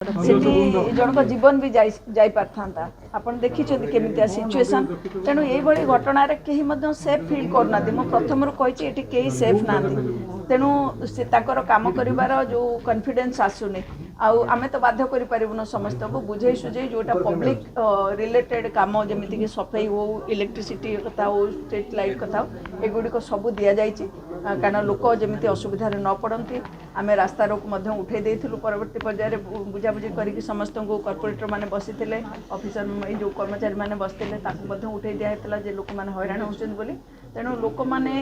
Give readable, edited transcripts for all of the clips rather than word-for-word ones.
जनक जीवन भी जाई पारथांता आपण देखिछथि केमितिया सिचुएशन तेणु एभली घटना रे केही मध्य सेफ फील करना मु प्रथम कही एठी केही सेफ ना तेणु से ताकर काम करिवार जो कॉन्फिडेंस आसुनी आमे तो बाध्य करि परिबुन समस्त को बुझे सुझे जोटा पब्लिक रिलेटेड काम जेमिति कि सफाई हो इलेक्ट्रिसिटी कथा हो स्ट्रीट लाइट कथा हो एगुडी को सब दिया जाइछि कारण लोक जमिति असुविधा न पड़ती आम रास्ता रोक उठे देलु परवर्ती पर्यायर बुझाबुझी करके समस्त को कॉर्पोरेटर मैंने बसी ऑफिसर जो कर्मचारी मैंने बसते उठे दिहला जे लोक मैंने हैरान होती तेणु लोक मैंने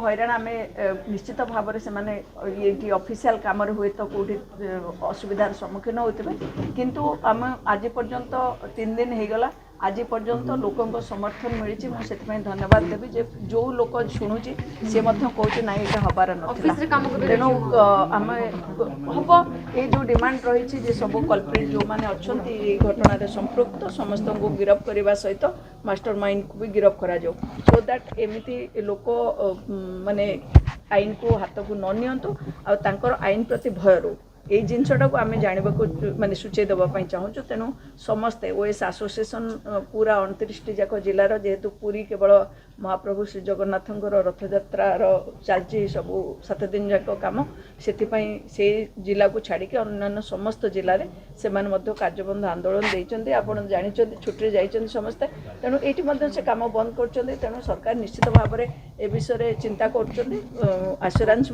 हैरान आम निश्चित भाव में ये ऑफिशियल काम हुए तो कौटी असुविधार सम्मुखीन होते किंतु आम आज पर्यंत 3 दिन हो गला आज पर्यंत लोकों समर्थन मिली मुझे धन्यवाद देवी जे जो लोक शुणुची सी कहूँ ना ये हबार ना तेणु आम हम ये जो डिमांड रही सब कल्प्रिट जो मैंने अच्छा घटना संपृक्त समस्त को गिरफ करने सहित मास्टर माइंड को भी गिरफ करा सो दैट एमती लोक माने आईन को हाथ को न नियंतु आर आईन प्रति भय रो ये जिनसटा को आम जानवा माने सूचे देवाई चाहूँ तेणु समस्ते ओएस एसोसिएशन पूरा 29 जाक जिलार जेहेतु पूरी केवल महाप्रभु श्री जगन्नाथ रथयात्रार चलती सब 7 दिन जाक कम से जिला को छाड़ी अन्य समस्त जिले में से कार्यबंद आंदोलन देते आपड़ जानते छुट्टी जाइए समस्ते तेणु ये से कम बंद कर तेणु सरकार निश्चित भाव में ए विषय चिंता करश्योरेंस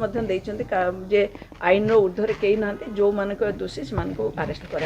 जे आईन ऊर्ध्वर कई ना जो मानक दोषी से अरेस्ट कर